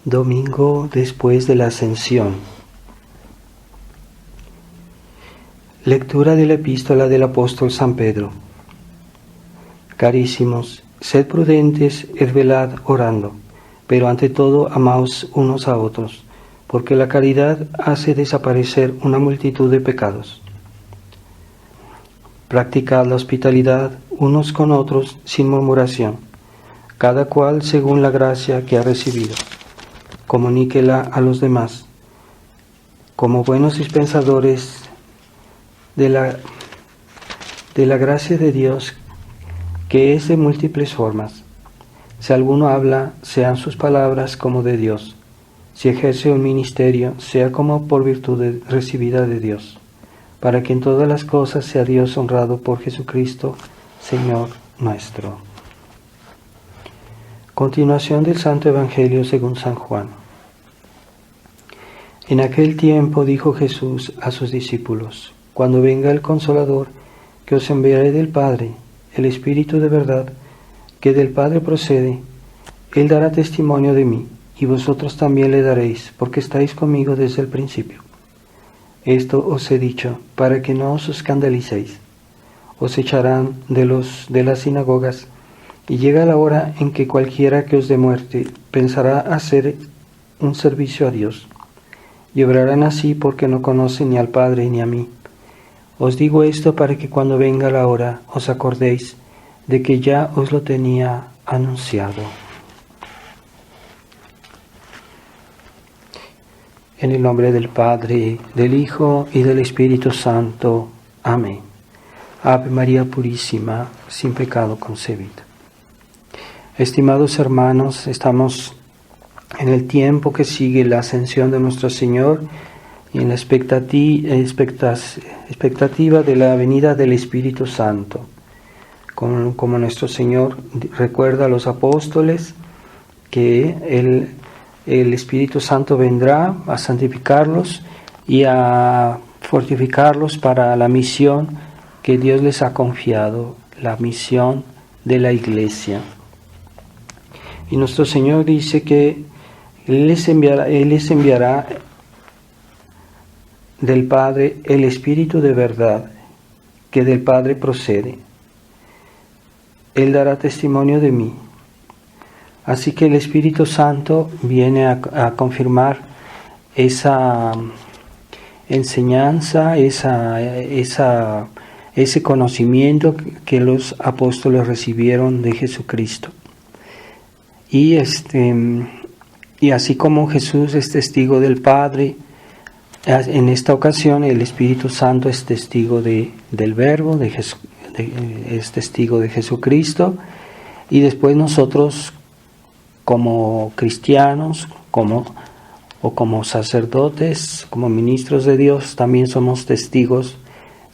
Domingo después de la Ascensión. Lectura de la Epístola del Apóstol San Pedro. Carísimos, sed prudentes y velad orando, pero ante todo amaos unos a otros, porque la caridad hace desaparecer una multitud de pecados. Practicad la hospitalidad unos con otros sin murmuración, cada cual según la gracia que ha recibido. Comuníquela a los demás, como buenos dispensadores de la gracia de Dios, que es de múltiples formas. Si alguno habla, sean sus palabras como de Dios. Si ejerce un ministerio, sea como por virtud recibida de Dios, para que en todas las cosas sea Dios honrado por Jesucristo, Señor nuestro. Continuación del Santo Evangelio según San Juan. En aquel tiempo dijo Jesús a sus discípulos: Cuando venga el Consolador, que os enviaré del Padre, el Espíritu de verdad, que del Padre procede, Él dará testimonio de mí, y vosotros también le daréis, porque estáis conmigo desde el principio. Esto os he dicho, para que no os escandalicéis. Os echarán de las sinagogas, y llega la hora en que cualquiera que os dé muerte pensará hacer un servicio a Dios. Y obrarán así porque no conocen ni al Padre ni a mí. Os digo esto para que cuando venga la hora os acordéis de que ya os lo tenía anunciado. En el nombre del Padre, del Hijo y del Espíritu Santo. Amén. Ave María Purísima, sin pecado concebida. Estimados hermanos, estamos en el tiempo que sigue la ascensión de nuestro Señor y en la expectativa de la venida del Espíritu Santo. Como nuestro Señor recuerda a los apóstoles que el Espíritu Santo vendrá a santificarlos y a fortificarlos para la misión que Dios les ha confiado, la misión de la Iglesia. Y nuestro Señor dice que Él les enviará del Padre el Espíritu de verdad, que del Padre procede. Él dará testimonio de mí. Así que el Espíritu Santo viene a confirmar esa enseñanza, ese conocimiento que los apóstoles recibieron de Jesucristo. Y así como Jesús es testigo del Padre, en esta ocasión el Espíritu Santo es testigo del Verbo, es testigo de Jesucristo, y después nosotros como cristianos, como sacerdotes, como ministros de Dios, también somos testigos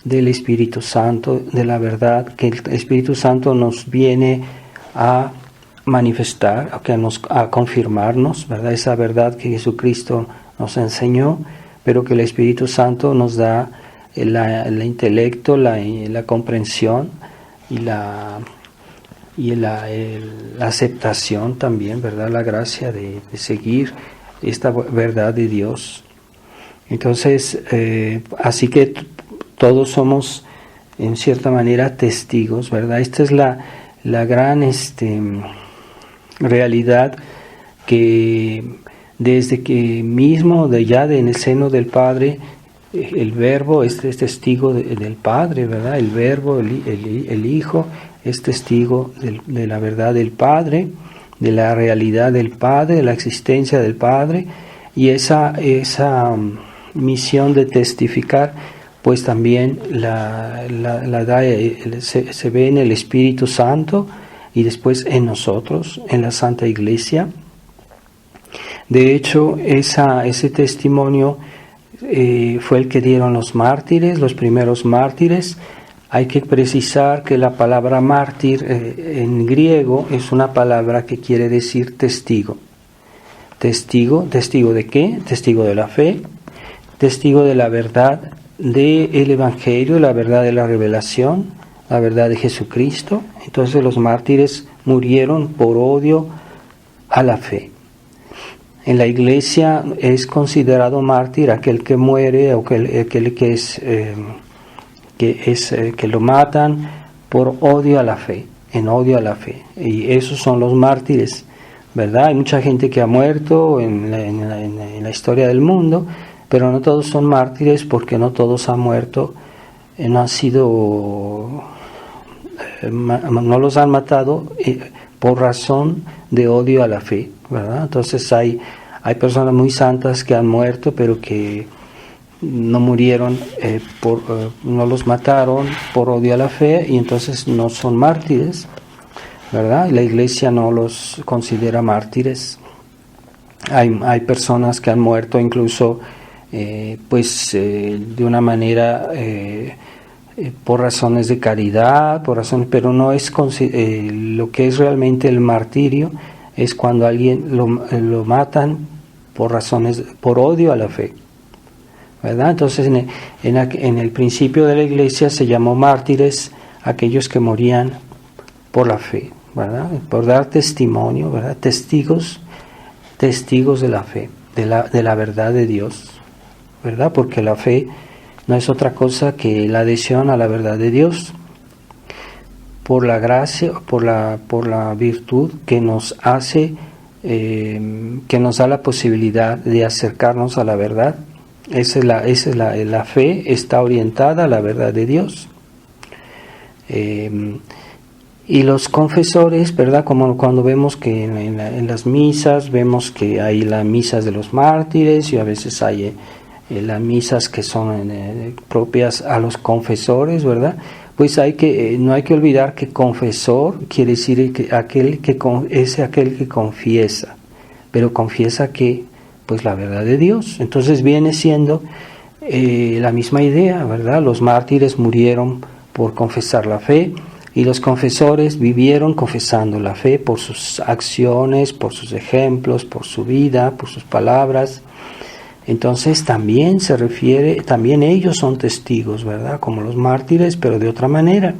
del Espíritu Santo, de la verdad, que el Espíritu Santo nos viene a manifestar, a confirmarnos, ¿verdad? Esa verdad que Jesucristo nos enseñó, pero que el Espíritu Santo nos da el intelecto, la comprensión y la aceptación también, ¿verdad? La gracia de seguir esta verdad de Dios. Entonces, así que todos somos en cierta manera testigos, ¿verdad? Esta es la gran realidad que desde que mismo en el seno del Padre el Verbo es testigo del Padre, ¿verdad? El Verbo, el Hijo es testigo de la verdad del Padre, de la realidad del Padre, de la existencia del Padre, y esa misión de testificar pues también se ve en el Espíritu Santo y después en nosotros, en la Santa Iglesia. De hecho, ese testimonio fue el que dieron los mártires, los primeros mártires. Hay que precisar que la palabra mártir en griego es una palabra que quiere decir testigo. ¿Testigo de qué? Testigo de la fe, testigo de la verdad del Evangelio, la verdad de la revelación, la verdad de Jesucristo. Entonces los mártires murieron por odio a la fe. En la iglesia es considerado mártir aquel que muere o aquel que lo matan por odio a la fe, en odio a la fe. Y esos son los mártires, ¿verdad? Hay mucha gente que ha muerto en la historia del mundo, pero no todos son mártires porque no todos han muerto, no han sido, no los han matado por razón de odio a la fe, ¿verdad? Entonces hay personas muy santas que han muerto, pero que no murieron, no los mataron por odio a la fe, y entonces no son mártires, ¿verdad? La iglesia no los considera mártires. Hay personas que han muerto incluso de una manera por razones de caridad, pero no es lo que es realmente el martirio es cuando alguien lo matan por odio a la fe, ¿verdad? Entonces en el principio de la iglesia se llamó mártires aquellos que morían por la fe, ¿verdad? Por dar testimonio, ¿verdad? Testigos de la fe, de la verdad de Dios, ¿verdad? Porque la fe no es otra cosa que la adhesión a la verdad de Dios por la gracia, por la virtud que nos hace, que nos da la posibilidad de acercarnos a la verdad. La fe está orientada a la verdad de Dios. Y los confesores, ¿verdad? Como cuando vemos que en las misas, vemos que hay las misas de los mártires y a veces hay las misas que son propias a los confesores, ¿verdad? Pues no hay que olvidar que confesor quiere decir aquel que confiesa, pero confiesa que, pues, la verdad de Dios. Entonces viene siendo la misma idea, ¿verdad? Los mártires murieron por confesar la fe y los confesores vivieron confesando la fe por sus acciones, por sus ejemplos, por su vida, por sus palabras. Entonces también también ellos son testigos, ¿verdad? Como los mártires, pero de otra manera,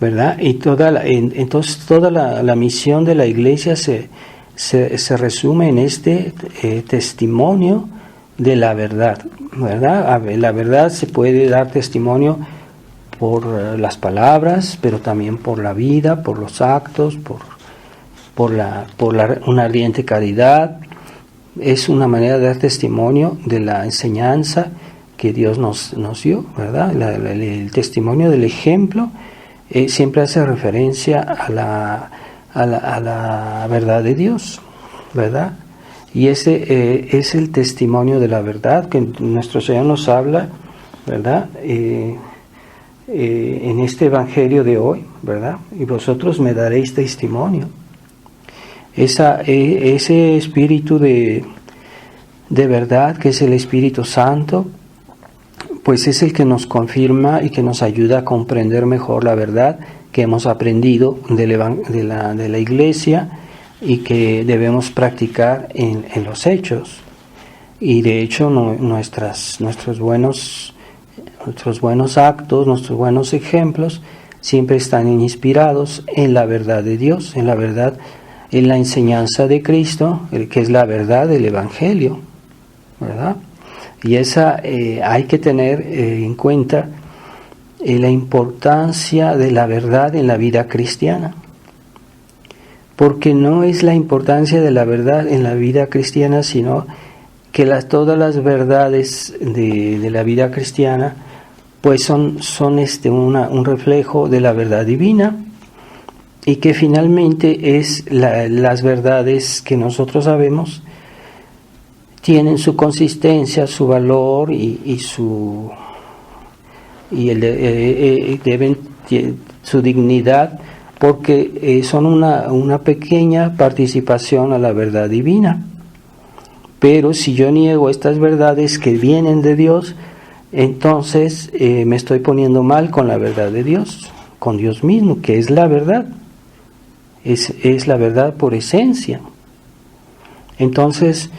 ¿verdad? Y entonces toda la misión de la iglesia se resume en este testimonio de la verdad, ¿verdad? La verdad se puede dar testimonio por las palabras, pero también por la vida, por los actos, por una ardiente caridad. Es una manera de dar testimonio de la enseñanza que Dios nos dio, ¿verdad? El testimonio del ejemplo siempre hace referencia a la verdad de Dios, ¿verdad? Y ese es el testimonio de la verdad que nuestro Señor nos habla, ¿verdad? En este evangelio de hoy, ¿verdad? Y vosotros me daréis testimonio. Ese espíritu de verdad, que es el Espíritu Santo, pues es el que nos confirma y que nos ayuda a comprender mejor la verdad que hemos aprendido de la Iglesia y que debemos practicar en los hechos. Y de hecho nuestros buenos actos, nuestros buenos ejemplos siempre están inspirados en la verdad de Dios, en la enseñanza de Cristo, que es la verdad del Evangelio, ¿verdad? Y hay que tener en cuenta la importancia de la verdad en la vida cristiana, porque no es la importancia de la verdad en la vida cristiana, sino que todas las verdades de la vida cristiana pues son un reflejo de la verdad divina, y que finalmente las verdades que nosotros sabemos tienen su consistencia, su valor su dignidad, porque son una pequeña participación a la verdad divina. Pero si yo niego estas verdades que vienen de Dios, entonces me estoy poniendo mal con la verdad de Dios, con Dios mismo, que es la verdad. Es la verdad por esencia. Entonces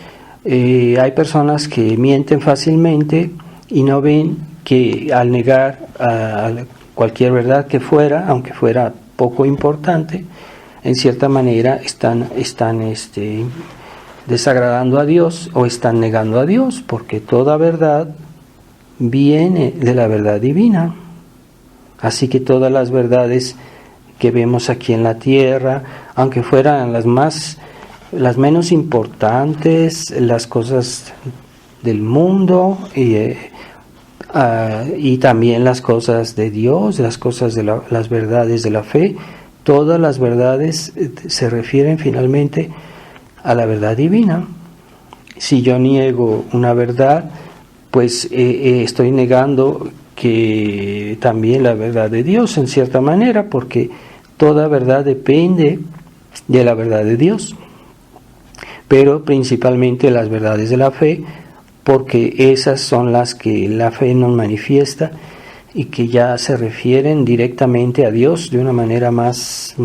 hay personas que mienten fácilmente y no ven que al negar a cualquier verdad que fuera, aunque fuera poco importante, en cierta manera están desagradando a Dios o están negando a Dios, porque toda verdad viene de la verdad divina. Así que todas las verdades que vemos aquí en la tierra, aunque fueran las menos importantes, las cosas del mundo y también las cosas de Dios, las cosas de las verdades de la fe, todas las verdades se refieren finalmente a la verdad divina. Si yo niego una verdad, pues estoy negando que también la verdad de Dios en cierta manera, porque toda verdad depende de la verdad de Dios, pero principalmente las verdades de la fe, porque esas son las que la fe nos manifiesta y que ya se refieren directamente a Dios de una manera más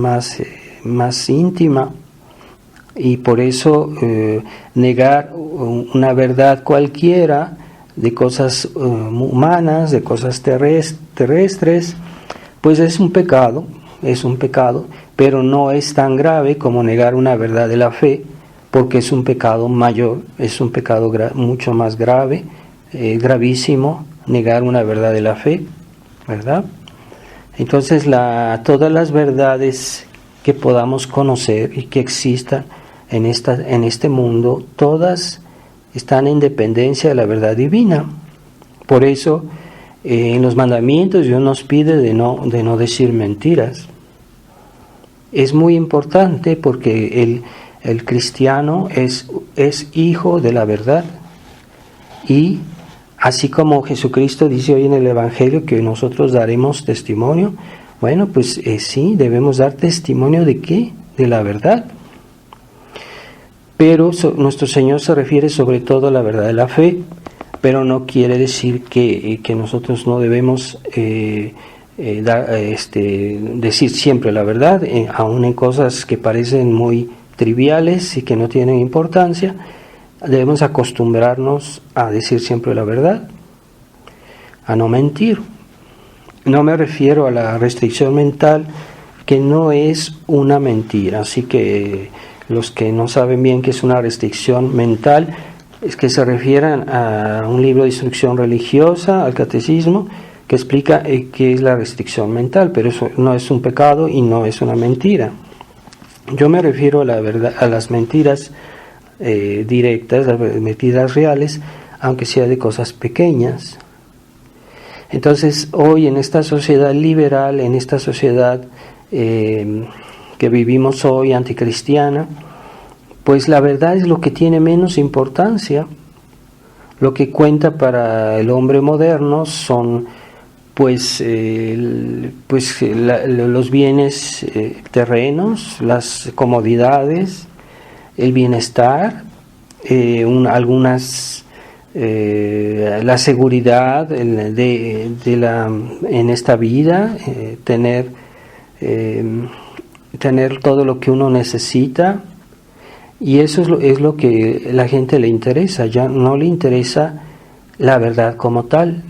íntima. Y por eso negar una verdad cualquiera de cosas humanas, de cosas terrestres, pues es un pecado, pero no es tan grave como negar una verdad de la fe, porque es un pecado mayor, es un pecado mucho más grave, gravísimo, negar una verdad de la fe, ¿verdad? Entonces todas las verdades que podamos conocer y que existan en este mundo, todas están en dependencia de la verdad divina. Por eso en los mandamientos Dios nos pide de no decir mentiras. Es muy importante porque el cristiano es hijo de la verdad, y así como Jesucristo dice hoy en el Evangelio que nosotros daremos testimonio, bueno, pues sí, debemos dar testimonio ¿de qué? De la verdad. Pero nuestro Señor se refiere sobre todo a la verdad de la fe, pero no quiere decir que nosotros no debemos decir siempre la verdad, aun en cosas que parecen muy triviales y que no tienen importancia. Debemos acostumbrarnos a decir siempre la verdad, a no mentir. No me refiero a la restricción mental, que no es una mentira. Así que los que no saben bien qué es una restricción mental, es que se refieran a un libro de instrucción religiosa, al catecismo, que explica qué es la restricción mental, pero eso no es un pecado y no es una mentira. Yo me refiero a la verdad, a las mentiras directas, las mentiras reales, aunque sea de cosas pequeñas. Entonces, hoy en esta sociedad liberal, en esta sociedad que vivimos hoy, anticristiana, pues la verdad es lo que tiene menos importancia. Lo que cuenta para el hombre moderno son los bienes terrenos, las comodidades, el bienestar, la seguridad en esta vida, tener todo lo que uno necesita, y eso es lo que la gente le interesa. Ya no le interesa la verdad como tal.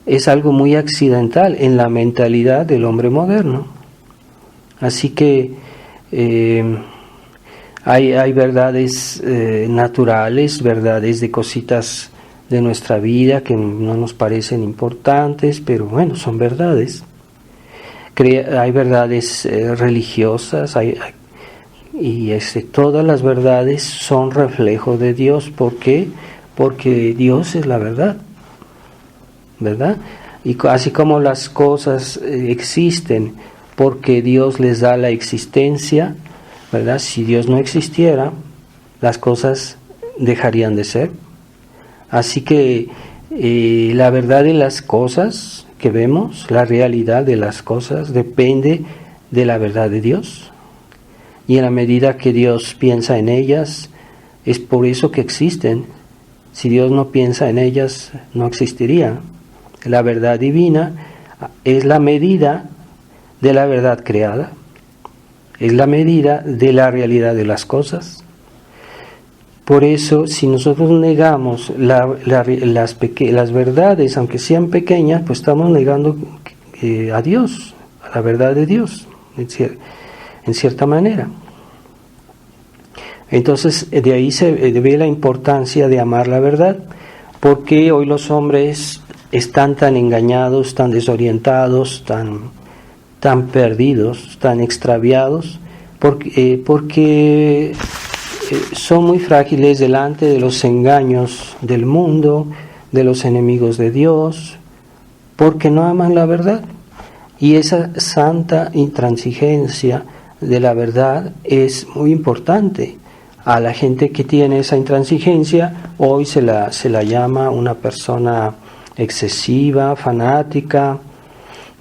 Es algo muy accidental en la mentalidad del hombre moderno. Así que hay verdades naturales, verdades de cositas de nuestra vida que no nos parecen importantes, pero bueno, son verdades. Hay verdades religiosas, y todas las verdades son reflejo de Dios. ¿Por qué? Porque Dios es la verdad, ¿verdad? Y así como las cosas existen porque Dios les da la existencia, ¿verdad? Si Dios no existiera, las cosas dejarían de ser. Así que la verdad de las cosas que vemos, la realidad de las cosas, depende de la verdad de Dios. Y en la medida que Dios piensa en ellas, es por eso que existen. Si Dios no piensa en ellas, no existiría. La verdad divina es la medida de la verdad creada, es la medida de la realidad de las cosas. Por eso, si nosotros negamos las verdades, aunque sean pequeñas, pues estamos negando a Dios, a la verdad de Dios, en cierta manera. Entonces, de ahí se ve la importancia de amar la verdad, porque hoy los hombres están tan engañados, tan desorientados, tan perdidos, tan extraviados, porque son muy frágiles delante de los engaños del mundo, de los enemigos de Dios, porque no aman la verdad. Y esa santa intransigencia de la verdad es muy importante. A la gente que tiene esa intransigencia, hoy se la llama una persona excesiva, fanática,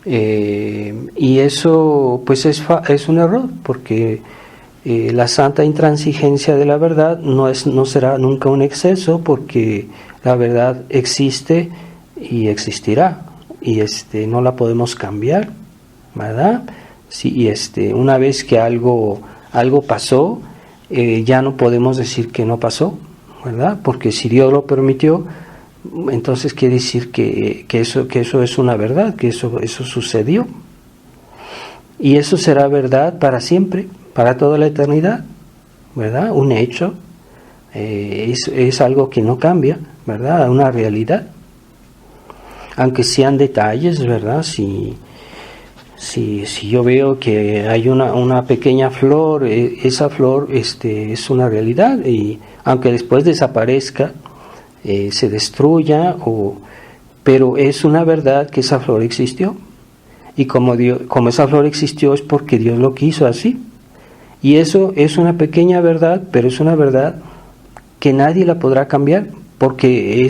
y eso pues es un error, porque la santa intransigencia de la verdad no será nunca un exceso, porque la verdad existe y existirá, y no la podemos cambiar, ¿verdad? Sí, una vez que algo pasó, ya no podemos decir que no pasó, ¿verdad? Porque si Dios lo permitió, entonces quiere decir que eso es una verdad, que eso sucedió. Y eso será verdad para siempre, para toda la eternidad, ¿verdad? Un hecho, es algo que no cambia, ¿verdad? Una realidad. Aunque sean detalles, ¿verdad? Si yo veo que hay una pequeña flor, esa flor es una realidad, y aunque después desaparezca, se destruya, pero es una verdad que esa flor existió, y como esa flor existió es porque Dios lo quiso así, y eso es una pequeña verdad, pero es una verdad que nadie la podrá cambiar, porque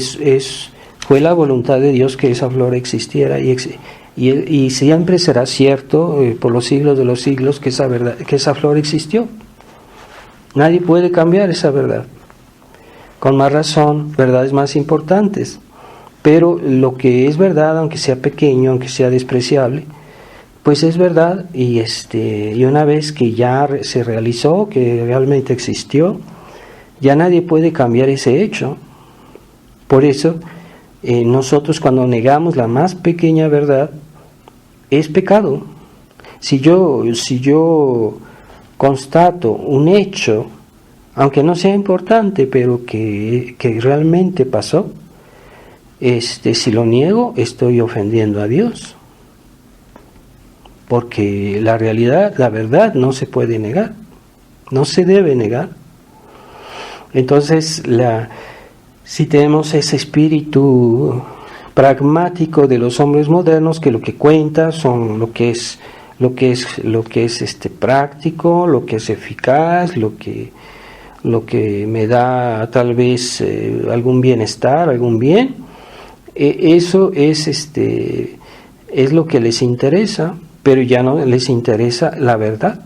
fue la voluntad de Dios que esa flor existiera, y siempre será cierto por los siglos de los siglos que esa flor existió. Nadie puede cambiar esa verdad. Con más razón, verdades más importantes. Pero lo que es verdad, aunque sea pequeño, aunque sea despreciable, pues es verdad, y una vez que ya se realizó, que realmente existió, ya nadie puede cambiar ese hecho. Por eso, nosotros cuando negamos la más pequeña verdad, es pecado. Si yo constato un hecho, aunque no sea importante, pero que realmente pasó, si lo niego, estoy ofendiendo a Dios. Porque la realidad, la verdad, no se puede negar, no se debe negar. Entonces, si tenemos ese espíritu pragmático de los hombres modernos, que lo que cuenta son lo que es práctico, lo que es eficaz, lo que me da tal vez algún bienestar, algún bien, eso es lo que les interesa, pero ya no les interesa la verdad,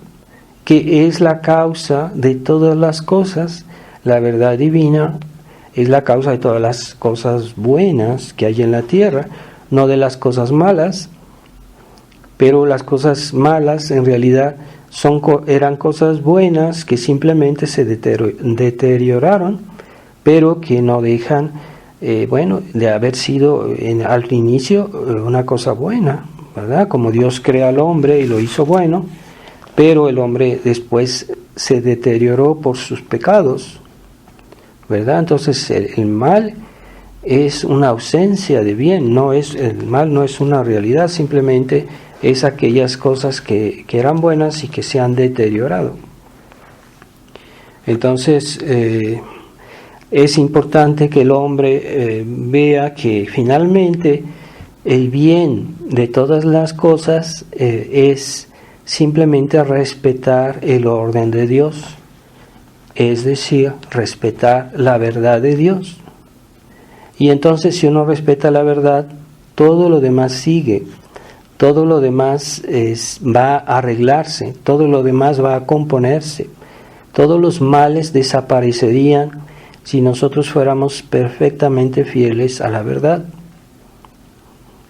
que es la causa de todas las cosas. La verdad divina es la causa de todas las cosas buenas que hay en la tierra, no de las cosas malas, pero las cosas malas en realidad eran cosas buenas que simplemente se deterioraron, pero que no dejan, de haber sido al inicio una cosa buena, ¿verdad? Como Dios crea al hombre y lo hizo bueno, pero el hombre después se deterioró por sus pecados, ¿verdad? Entonces el mal es una ausencia de bien, el mal no es una realidad, simplemente es aquellas cosas que eran buenas y que se han deteriorado. Entonces es importante que el hombre vea que finalmente el bien de todas las cosas es simplemente respetar el orden de Dios, es decir, respetar la verdad de Dios. Y entonces si uno respeta la verdad, todo lo demás sigue, todo lo demás va a arreglarse, todo lo demás va a componerse, todos los males desaparecerían si nosotros fuéramos perfectamente fieles a la verdad.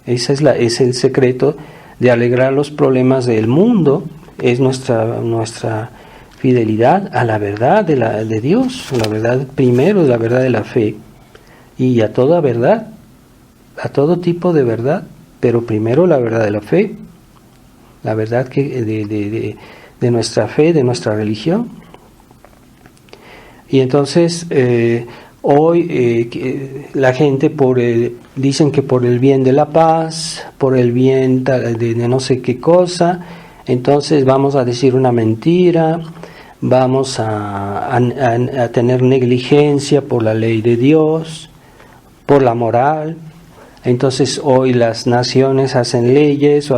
Ese es el secreto de alegrar los problemas del mundo, es nuestra fidelidad a la verdad de Dios, la verdad primero, la verdad de la fe, y a toda verdad, a todo tipo de verdad, pero primero la verdad de la fe, la verdad de nuestra fe, de nuestra religión. Y entonces hoy la gente dicen que por el bien de la paz, por el bien de no sé qué cosa, entonces vamos a decir una mentira, vamos a tener negligencia por la ley de Dios, por la moral. Entonces hoy las naciones hacen leyes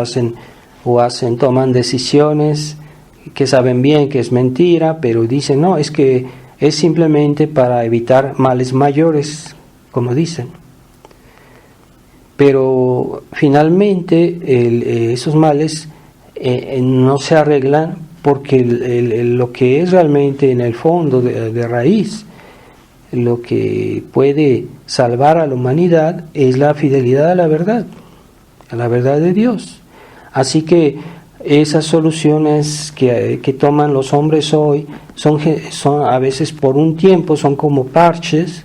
toman decisiones que saben bien que es mentira, pero dicen no, es que es simplemente para evitar males mayores, como dicen. Pero finalmente esos males no se arreglan porque lo que es realmente en el fondo de raíz, lo que puede salvar a la humanidad es la fidelidad a la verdad de Dios. Así que esas soluciones que toman los hombres hoy son a veces por un tiempo, son como parches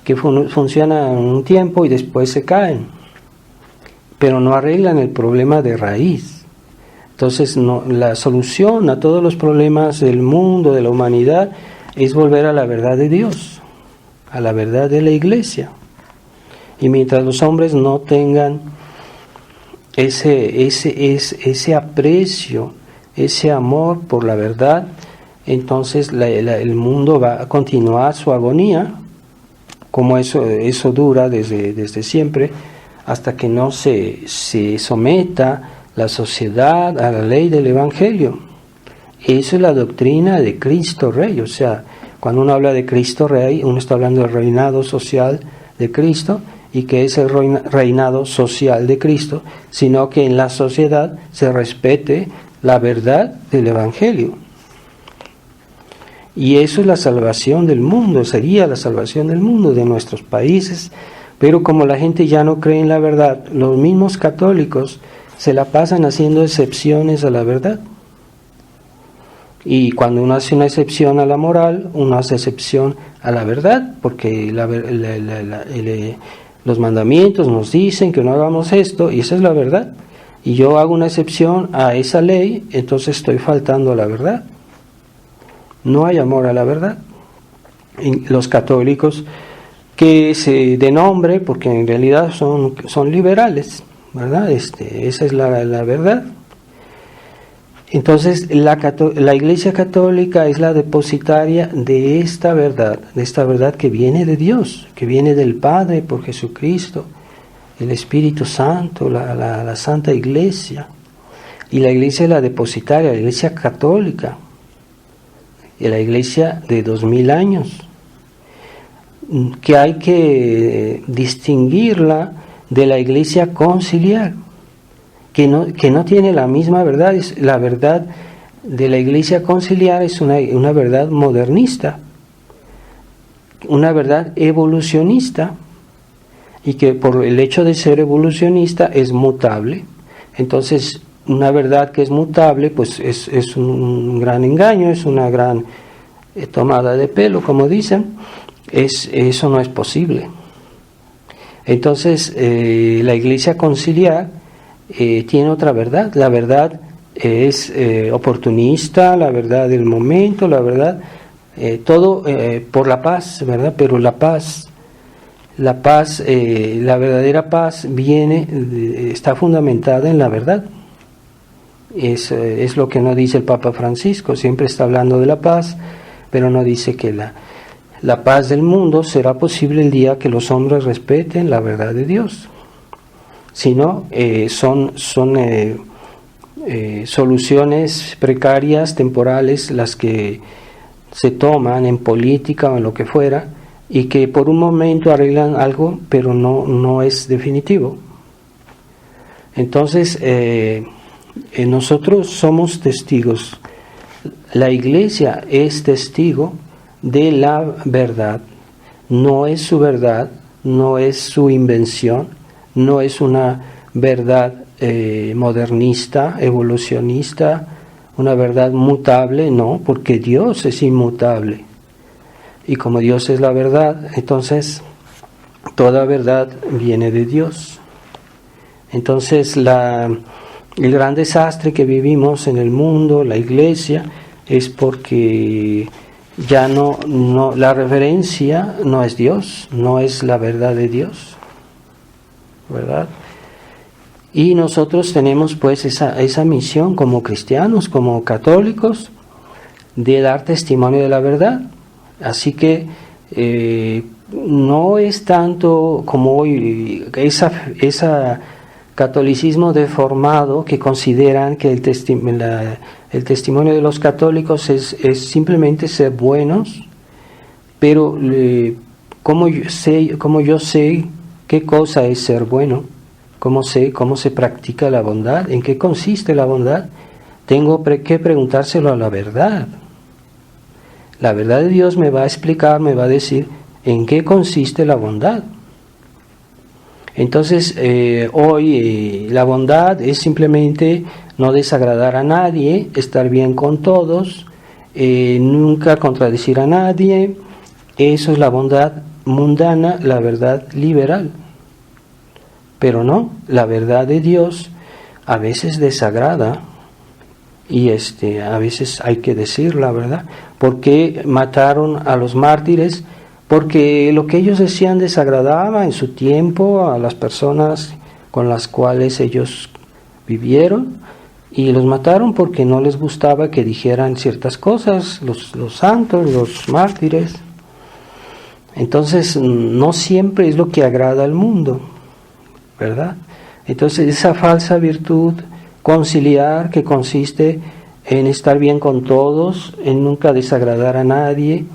que funcionan un tiempo y después se caen, pero no arreglan el problema de raíz. Entonces la solución a todos los problemas del mundo, de la humanidad, es volver a la verdad de Dios, a la verdad de la Iglesia. Y mientras los hombres no tengan ese aprecio, ese amor por la verdad, entonces el mundo va a continuar su agonía, como eso dura desde siempre, hasta que no se someta la sociedad a la ley del Evangelio. Eso es la doctrina de Cristo Rey. O sea, cuando uno habla de Cristo Rey, uno está hablando del reinado social de Cristo, y que es el reinado social de Cristo, sino que en la sociedad se respete la verdad del Evangelio. Y eso es la salvación del mundo, sería la salvación del mundo, de nuestros países. Pero como la gente ya no cree en la verdad, los mismos católicos se la pasan haciendo excepciones a la verdad. Y cuando uno hace una excepción a la moral, uno hace excepción a la verdad, porque los mandamientos nos dicen que no hagamos esto, y esa es la verdad. Y yo hago una excepción a esa ley, entonces estoy faltando a la verdad. No hay amor a la verdad. Y los católicos, que de nombre, porque en realidad son liberales, ¿verdad? Esa es la verdad. Entonces la Iglesia Católica es la depositaria de esta verdad que viene de Dios, que viene del Padre por Jesucristo, el Espíritu Santo, la Santa Iglesia. Y la Iglesia es la depositaria, la Iglesia Católica, y la Iglesia de 2000 años, que hay que distinguirla de la Iglesia conciliar, que no tiene la misma verdad. La verdad de la Iglesia conciliar es una verdad modernista, una verdad evolucionista, y que por el hecho de ser evolucionista es mutable. Entonces, una verdad que es mutable, pues es un gran engaño, es una gran tomada de pelo, como dicen. Eso no es posible. Entonces, la Iglesia conciliar tiene otra verdad. La verdad es oportunista, la verdad del momento, la verdad, todo por la paz, ¿verdad? Pero la verdadera paz está fundamentada en la verdad. Es lo que no dice el Papa Francisco. Siempre está hablando de la paz, pero no dice que la paz del mundo será posible el día que los hombres respeten la verdad de Dios. Sino son soluciones precarias, temporales, las que se toman en política o en lo que fuera, y que por un momento arreglan algo, pero no es definitivo. Entonces, nosotros somos testigos. La Iglesia es testigo de la verdad. No es su verdad, no es su invención, no es una verdad modernista, evolucionista, una verdad mutable, no, porque Dios es inmutable. Y como Dios es la verdad, entonces toda verdad viene de Dios. Entonces el gran desastre que vivimos en el mundo, la Iglesia, es porque ya no, la referencia no es Dios, no es la verdad de Dios, ¿verdad? Y nosotros tenemos pues esa misión como cristianos, como católicos, de dar testimonio de la verdad. Así que no es tanto como hoy esa catolicismo deformado que consideran que el testimonio de los católicos es simplemente ser buenos, pero ¿cómo yo sé qué cosa es ser bueno? ¿Cómo sé cómo se practica la bondad? ¿En qué consiste la bondad? Tengo que preguntárselo a la verdad. La verdad de Dios me va a explicar, me va a decir en qué consiste la bondad. Entonces, hoy la bondad es simplemente no desagradar a nadie, estar bien con todos, nunca contradecir a nadie. Eso es la bondad mundana, la verdad liberal. Pero no, la verdad de Dios a veces desagrada y a veces hay que decir la verdad. ¿Por qué mataron a los mártires? Porque lo que ellos decían desagradaba en su tiempo a las personas con las cuales ellos vivieron, y los mataron porque no les gustaba que dijeran ciertas cosas, los santos, los mártires. Entonces, no siempre es lo que agrada al mundo, ¿verdad? Entonces, esa falsa virtud conciliar que consiste en estar bien con todos, en nunca desagradar a nadie,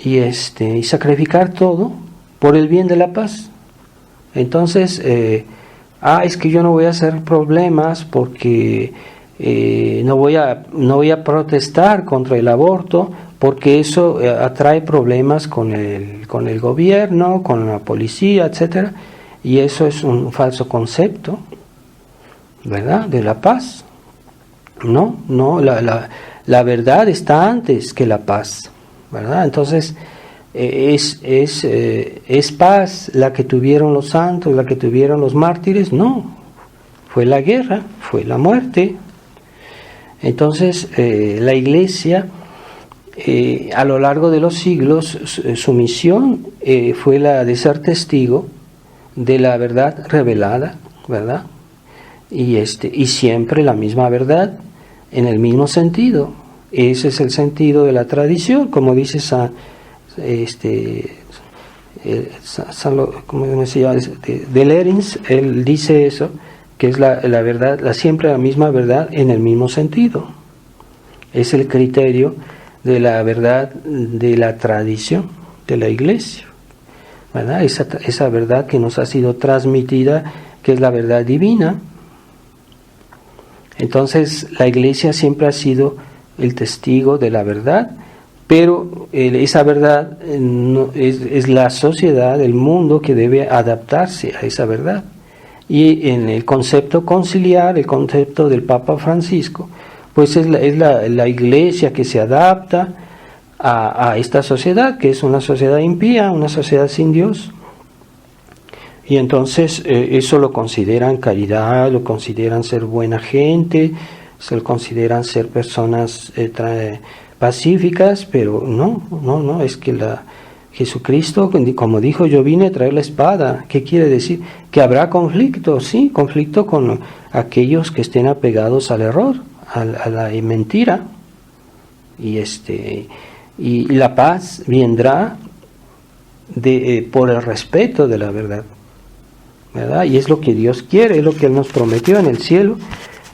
y sacrificar todo por el bien de la paz. Entonces, es que yo no voy a hacer problemas porque no voy a protestar contra el aborto, porque eso atrae problemas con el gobierno, con la policía, etcétera, y eso es un falso concepto, ¿verdad?, de la paz. No, la verdad está antes que la paz, ¿verdad? Entonces, ¿es paz la que tuvieron los santos, la que tuvieron los mártires? No, fue la guerra, fue la muerte. Entonces, la Iglesia, a lo largo de los siglos, su misión fue la de ser testigo de la verdad revelada, ¿verdad? Y siempre la misma verdad, en el mismo sentido. Ese es el sentido de la tradición, como dice de Lerins, él dice eso, que es la verdad, siempre la misma verdad en el mismo sentido. Es el criterio de la verdad de la tradición de la Iglesia, ¿verdad? Esa verdad que nos ha sido transmitida, que es la verdad divina. Entonces, la Iglesia siempre ha sido el testigo de la verdad, pero esa verdad es la sociedad, el mundo, que debe adaptarse a esa verdad. Y en el concepto conciliar, el concepto del Papa Francisco, pues es la Iglesia que se adapta a esta sociedad, que es una sociedad impía, una sociedad sin Dios. Y entonces eso lo consideran caridad, lo consideran ser buena gente, se lo consideran ser personas pacíficas, pero no, es que Jesucristo, como dijo, yo vine a traer la espada. ¿Qué quiere decir? Que habrá conflicto, sí, conflicto con aquellos que estén apegados al error, a la mentira, y la paz vendrá por el respeto de la verdad, ¿verdad? Y es lo que Dios quiere, es lo que Él nos prometió en el cielo.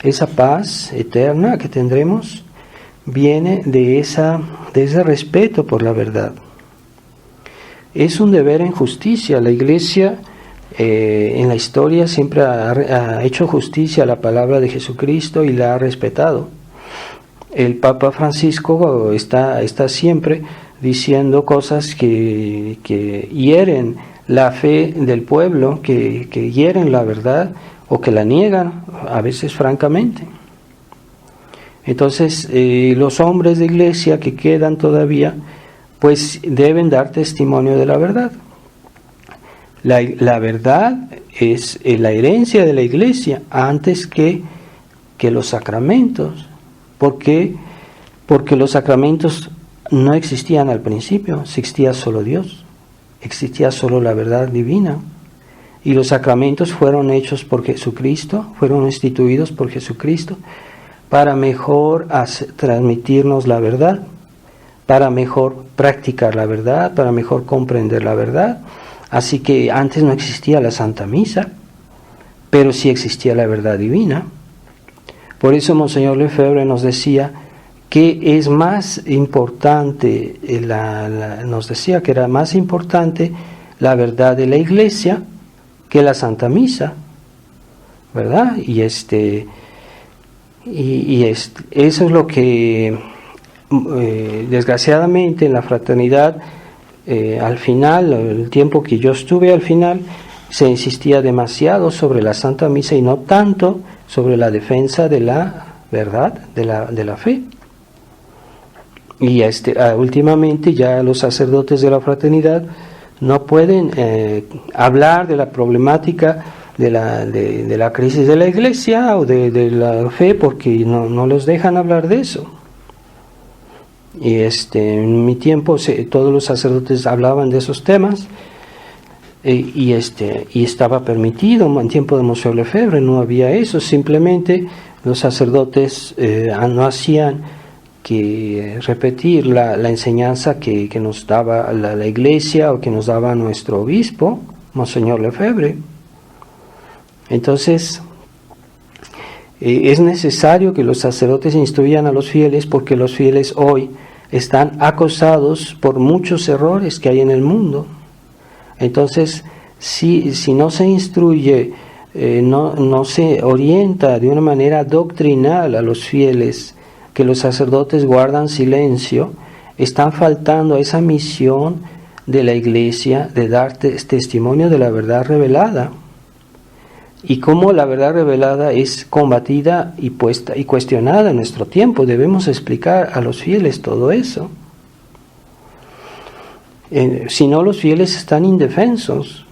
Esa paz eterna que tendremos viene de ese respeto por la verdad. Es un deber en justicia. La Iglesia en la historia siempre ha hecho justicia a la palabra de Jesucristo y la ha respetado. El Papa Francisco está siempre diciendo cosas que hieren la fe del pueblo, que hieren la verdad o que la niegan, a veces francamente. Entonces, los hombres de Iglesia que quedan todavía, pues deben dar testimonio de la verdad. La verdad es la herencia de la Iglesia antes que los sacramentos. ¿Por qué? Porque los sacramentos no existían al principio, existía solo Dios, existía solo la verdad divina. Y los sacramentos fueron hechos por Jesucristo, fueron instituidos por Jesucristo para mejor transmitirnos la verdad, para mejor practicar la verdad, para mejor comprender la verdad. Así que antes no existía la Santa Misa, pero sí existía la verdad divina. Por eso Monseñor Lefebvre nos decía que es más importante, nos decía que era más importante la verdad de la Iglesia que la Santa Misa, ¿verdad? Eso es lo que desgraciadamente en la fraternidad al final, el tiempo que yo estuve al final, se insistía demasiado sobre la Santa Misa y no tanto sobre la defensa de la verdad, de la fe. Y últimamente ya los sacerdotes de la fraternidad no pueden hablar de la problemática de la crisis de la Iglesia o de la fe, porque no los dejan hablar de eso. Y en mi tiempo todos los sacerdotes hablaban de esos temas y estaba permitido. En tiempo de Monseñor Lefebvre no había eso, simplemente los sacerdotes no hacían que repetir la enseñanza que nos daba la Iglesia o que nos daba nuestro obispo, Monseñor Lefebvre. Entonces, es necesario que los sacerdotes instruyan a los fieles, porque los fieles hoy están acosados por muchos errores que hay en el mundo. Entonces, si no se instruye, no se orienta de una manera doctrinal a los fieles, que los sacerdotes guardan silencio, están faltando a esa misión de la Iglesia de dar testimonio de la verdad revelada. Y cómo la verdad revelada es combatida y puesta y cuestionada en nuestro tiempo. Debemos explicar a los fieles todo eso. Si no, los fieles están indefensos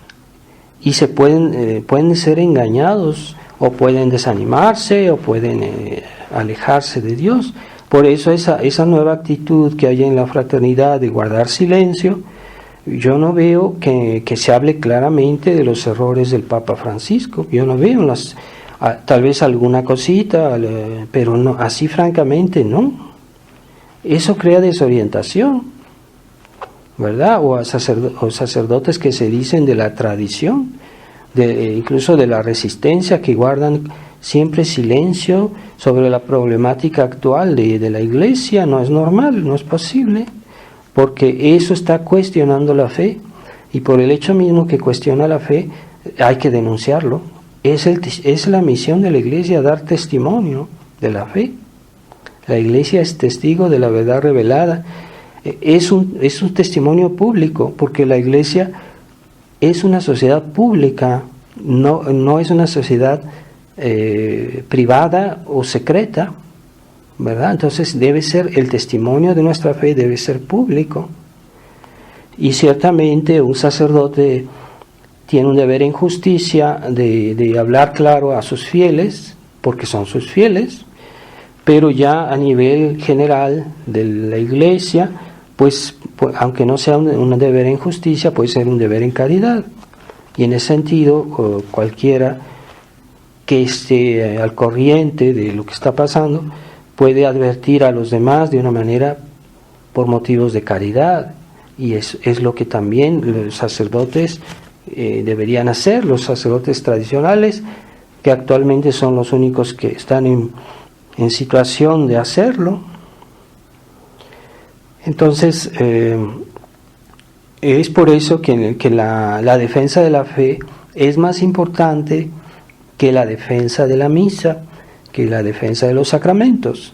y se pueden ser engañados, o pueden desanimarse, o pueden alejarse de Dios. Por eso esa nueva actitud que hay en la fraternidad de guardar silencio, yo no veo que se hable claramente de los errores del Papa Francisco. Yo no veo tal vez alguna cosita, pero no, así francamente no. Eso crea desorientación, ¿verdad? O sacerdotes que se dicen de la tradición, incluso de la resistencia, que guardan siempre silencio sobre la problemática actual de la Iglesia. No es normal, no es posible, porque eso está cuestionando la fe, y por el hecho mismo que cuestiona la fe hay que denunciarlo. Es la misión de la Iglesia dar testimonio de la fe. La Iglesia es testigo de la verdad revelada. Es un testimonio público, porque la Iglesia es una sociedad pública, no es una sociedad privada o secreta, ¿verdad? Entonces debe ser, el testimonio de nuestra fe debe ser público. Y ciertamente un sacerdote tiene un deber en justicia de hablar claro a sus fieles, porque son sus fieles, pero ya a nivel general de la Iglesia, pues aunque no sea un deber en justicia, puede ser un deber en caridad. Y en ese sentido, cualquiera que esté al corriente de lo que está pasando puede advertir a los demás de una manera por motivos de caridad. Y es lo que también los sacerdotes deberían hacer, los sacerdotes tradicionales, que actualmente son los únicos que están en situación de hacerlo. Entonces, es por eso que la defensa de la fe es más importante que la defensa de la misa, que la defensa de los sacramentos.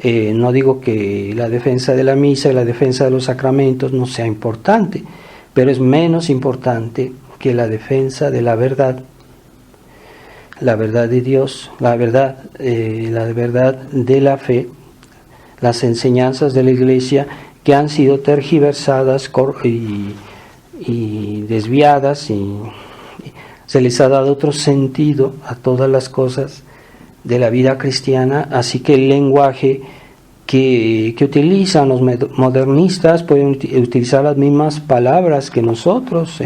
No digo que la defensa de la misa y la defensa de los sacramentos no sea importante, pero es menos importante que la defensa de la verdad de Dios, la verdad de la fe, las enseñanzas de la Iglesia que han sido tergiversadas y desviadas, y se les ha dado otro sentido a todas las cosas de la vida cristiana. Así que el lenguaje que utilizan los modernistas, pueden utilizar las mismas palabras que nosotros,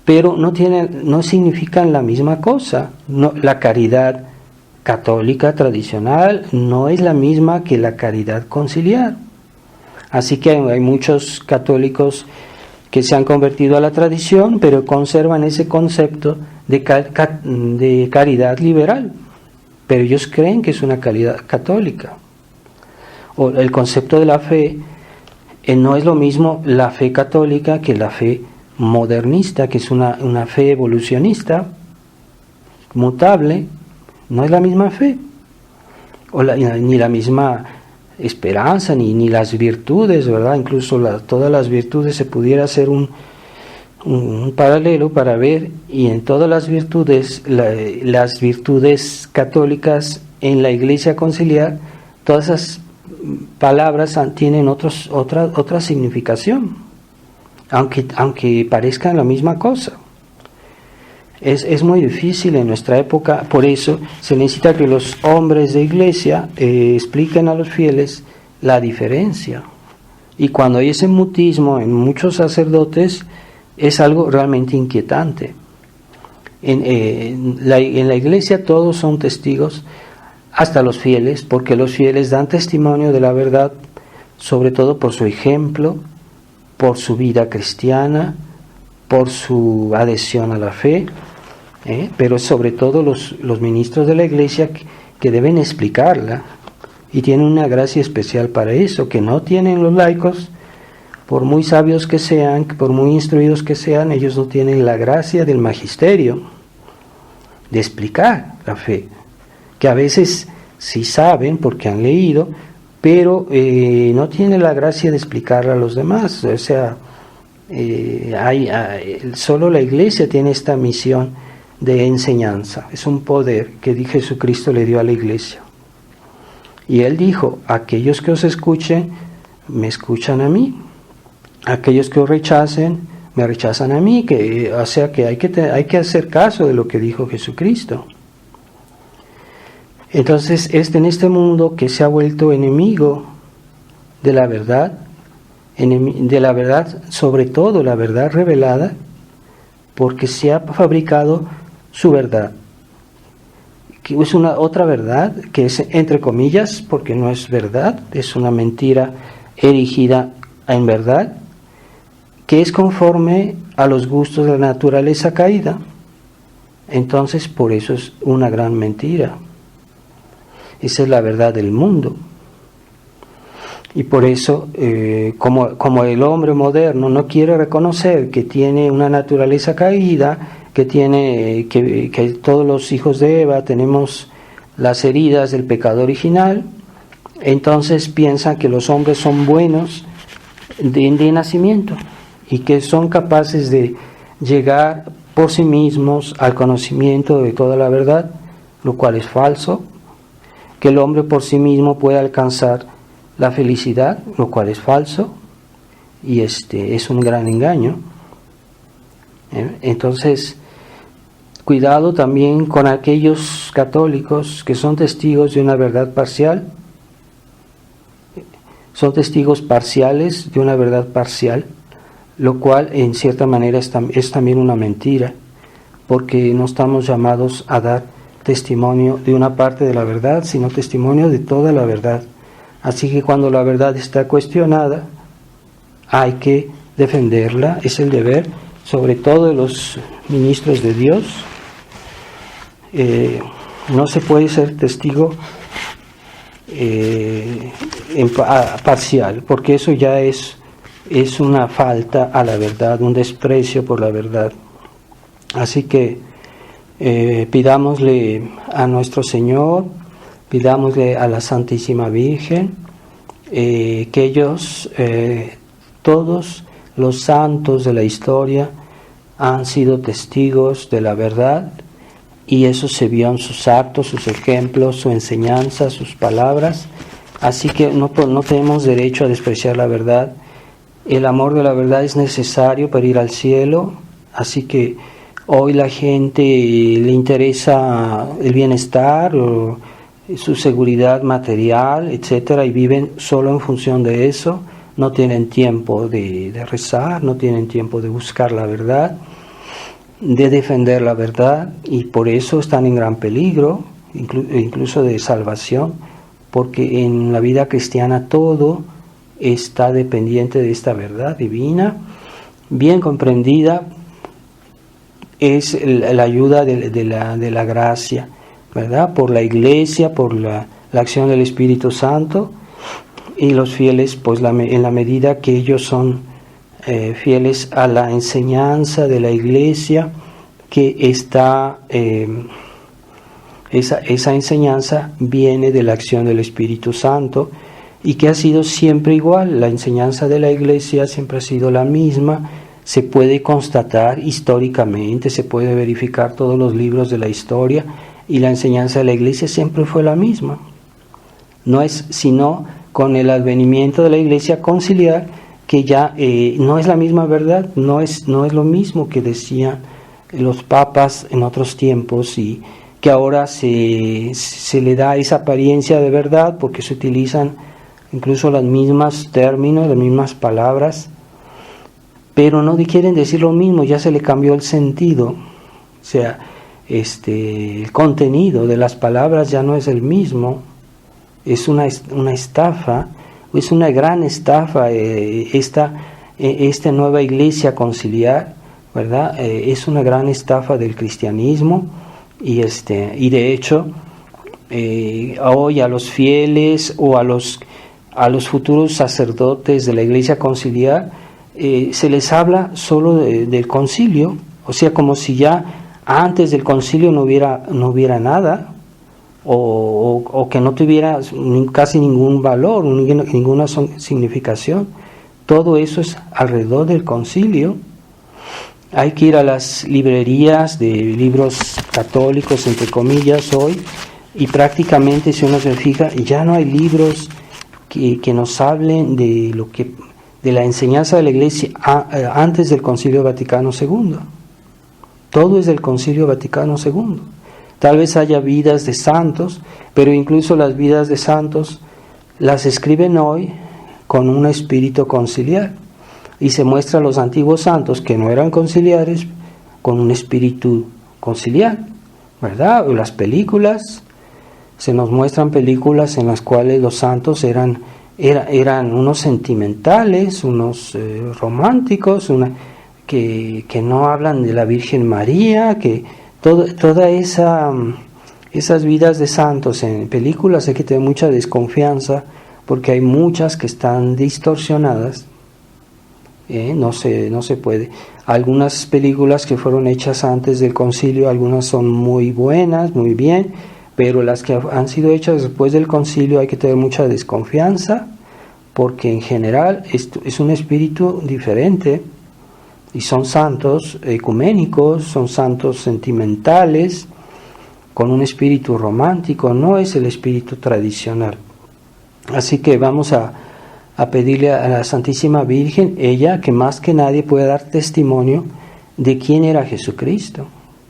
pero no significan la misma cosa. No, la caridad católica tradicional no es la misma que la caridad conciliar. Así que hay muchos católicos que se han convertido a la tradición, pero conservan ese concepto de caridad liberal, pero ellos creen que es una caridad católica. O el concepto de la fe no es lo mismo la fe católica que la fe modernista, que es una fe evolucionista, mutable. No es la misma fe, ni la misma esperanza, ni las virtudes, ¿verdad? Incluso todas las virtudes se pudiera hacer un paralelo para ver, y en todas las virtudes, las virtudes católicas en la Iglesia conciliar, todas esas palabras tienen otra significación, aunque parezcan la misma cosa. Es muy difícil en nuestra época, por eso se necesita que los hombres de iglesia expliquen a los fieles la diferencia. Y cuando hay ese mutismo en muchos sacerdotes, es algo realmente inquietante. En la iglesia todos son testigos, hasta los fieles, porque los fieles dan testimonio de la verdad, sobre todo por su ejemplo, por su vida cristiana, por su adhesión a la fe. Pero sobre todo los ministros de la iglesia que deben explicarla, y tienen una gracia especial para eso, que no tienen los laicos, por muy sabios que sean, por muy instruidos que sean, ellos no tienen la gracia del magisterio de explicar la fe, que a veces sí saben porque han leído, pero no tienen la gracia de explicarla a los demás. O sea, solo la iglesia tiene esta misión de enseñanza. Es un poder que Jesucristo le dio a la iglesia. Y Él dijo: aquellos que os escuchen, me escuchan a mí. Aquellos que os rechacen, me rechazan a mí. O sea que hay que hacer caso de lo que dijo Jesucristo. Entonces, en este mundo que se ha vuelto enemigo de la verdad, sobre todo la verdad revelada, porque se ha fabricado su verdad, que es una otra verdad, que es entre comillas, porque no es verdad, es una mentira erigida en verdad, que es conforme a los gustos de la naturaleza caída. Entonces, por eso es una gran mentira. Esa es la verdad del mundo. Y por eso, como el hombre moderno no quiere reconocer que tiene una naturaleza caída, que todos los hijos de Eva tenemos las heridas del pecado original, entonces piensan que los hombres son buenos de nacimiento y que son capaces de llegar por sí mismos al conocimiento de toda la verdad, lo cual es falso, que el hombre por sí mismo puede alcanzar la felicidad, lo cual es falso, y es un gran engaño. Entonces, cuidado también con aquellos católicos que son testigos de una verdad parcial, son testigos parciales de una verdad parcial, lo cual en cierta manera es también una mentira, porque no estamos llamados a dar testimonio de una parte de la verdad, sino testimonio de toda la verdad. Así que cuando la verdad está cuestionada, hay que defenderla, es el deber, sobre todo de los ministros de Dios. No se puede ser testigo parcial, porque eso ya es una falta a la verdad, un desprecio por la verdad. Así que pidámosle a nuestro Señor, pidámosle a la Santísima Virgen, que ellos, todos los santos de la historia, han sido testigos de la verdad, y eso se vio en sus actos, sus ejemplos, su enseñanza, sus palabras. Así que no tenemos derecho a despreciar la verdad. El amor de la verdad es necesario para ir al cielo. Así que hoy la gente le interesa el bienestar, o su seguridad material, etcétera, y viven solo en función de eso. No tienen tiempo de rezar, no tienen tiempo de buscar la verdad, de defender la verdad, y por eso están en gran peligro, incluso de salvación, porque en la vida cristiana todo está dependiente de esta verdad divina, bien comprendida. Es la ayuda de la gracia, ¿verdad? Por la Iglesia, por la acción del Espíritu Santo, y los fieles, pues en la medida que ellos son fieles a la enseñanza de la Iglesia, que está, esa enseñanza viene de la acción del Espíritu Santo, y que ha sido siempre igual. La enseñanza de la Iglesia siempre ha sido la misma. Se puede constatar históricamente, se puede verificar todos los libros de la historia, y la enseñanza de la Iglesia siempre fue la misma. No es sino con el advenimiento de la Iglesia conciliar que ya no es la misma verdad, no es lo mismo que decían los papas en otros tiempos, y que ahora se le da esa apariencia de verdad porque se utilizan incluso los mismos términos, las mismas palabras, pero no quieren decir lo mismo, ya se le cambió el sentido. O sea, el contenido de las palabras ya no es el mismo. Es una estafa, es una gran estafa esta nueva iglesia conciliar, ¿verdad? Es una gran estafa del cristianismo, y de hecho hoy a los fieles o a los futuros sacerdotes de la iglesia conciliar se les habla solo del concilio, o sea, como si ya antes del concilio no hubiera nada, o que no tuviera casi ningún valor, ninguna significación. Todo eso es alrededor del concilio. Hay que ir a las librerías de libros católicos, entre comillas, hoy, y prácticamente, si uno se fija, ya no hay libros que nos hablen de la enseñanza de la Iglesia antes del Concilio Vaticano II. Todo es del Concilio Vaticano II. Tal vez haya vidas de santos, pero incluso las vidas de santos las escriben hoy con un espíritu conciliar, y se muestra a los antiguos santos que no eran conciliares con un espíritu conciliar, ¿verdad? O las películas, se nos muestran películas en las cuales los santos eran unos sentimentales, unos románticos, que no hablan de la Virgen María, que toda esas vidas de santos en películas hay que tener mucha desconfianza, porque hay muchas que están distorsionadas. No se puede. Algunas películas que fueron hechas antes del concilio, algunas son muy buenas, muy bien, pero las que han sido hechas después del concilio hay que tener mucha desconfianza, porque en general es un espíritu diferente, y son santos ecuménicos, son santos sentimentales, con un espíritu romántico, no es el espíritu tradicional. Así que vamos a pedirle a la Santísima Virgen, ella que más que nadie puede dar testimonio de quién era Jesucristo,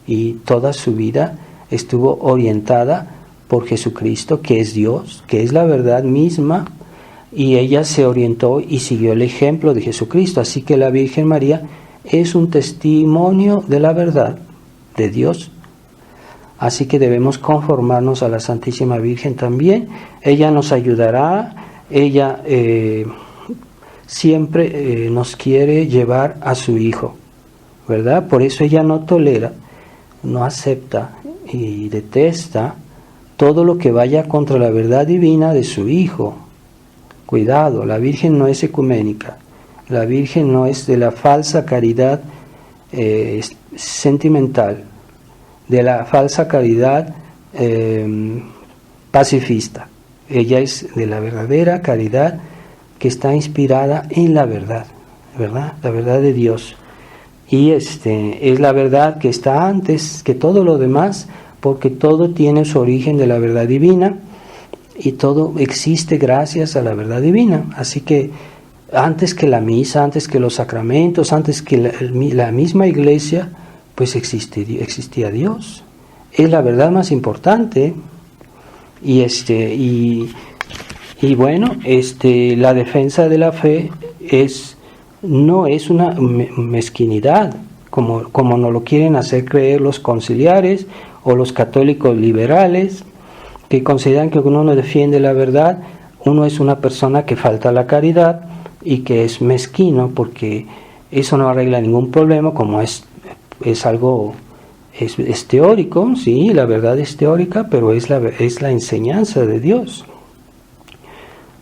y toda su vida estuvo orientada por Jesucristo, que es Dios, que es la verdad misma, y ella se orientó y siguió el ejemplo de Jesucristo. Así que la Virgen María es un testimonio de la verdad de Dios. Así que debemos conformarnos a la Santísima Virgen también. Ella nos ayudará, ella siempre nos quiere llevar a su Hijo, ¿verdad? Por eso ella no tolera, no acepta y detesta todo lo que vaya contra la verdad divina de su Hijo. Cuidado, la Virgen no es ecuménica, la Virgen no es de la falsa caridad sentimental, de la falsa caridad pacifista. Ella es de la verdadera caridad que está inspirada en la verdad, ¿verdad? La verdad de Dios. Y es la verdad que está antes que todo lo demás, porque todo tiene su origen de la verdad divina, y todo existe gracias a la verdad divina. Así que antes que la misa, antes que los sacramentos, antes que la misma iglesia, pues existía Dios. Es la verdad más importante. Y bueno, la defensa de la fe no es una mezquinidad, como nos lo quieren hacer creer los conciliares o los católicos liberales, que consideran que uno no defiende la verdad, uno es una persona que falta a la caridad y que es mezquino, porque eso no arregla ningún problema, como es algo, es teórico, sí, la verdad es teórica, pero es la enseñanza de Dios.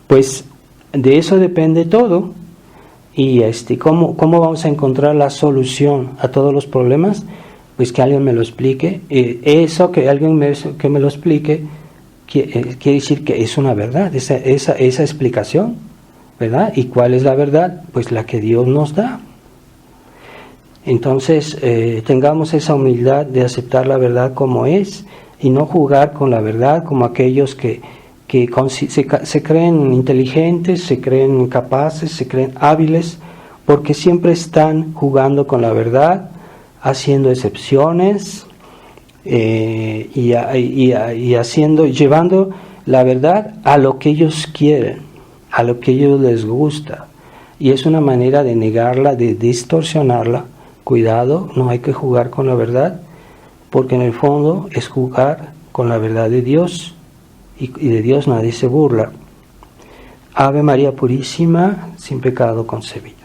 Pues de eso depende todo. Y ¿cómo vamos a encontrar la solución a todos los problemas? Pues que alguien me lo explique. Eso que alguien que me lo explique quiere decir que es una verdad, esa explicación, ¿verdad? ¿Y cuál es la verdad? Pues la que Dios nos da. Entonces, tengamos esa humildad de aceptar la verdad como es y no jugar con la verdad como aquellos que se creen inteligentes, se creen capaces, se creen hábiles, porque siempre están jugando con la verdad, haciendo excepciones llevando la verdad a lo que ellos quieren, a lo que a ellos les gusta. Y es una manera de negarla, de distorsionarla. Cuidado, no hay que jugar con la verdad, porque en el fondo es jugar con la verdad de Dios. Y de Dios nadie se burla. Ave María Purísima, sin pecado concebida.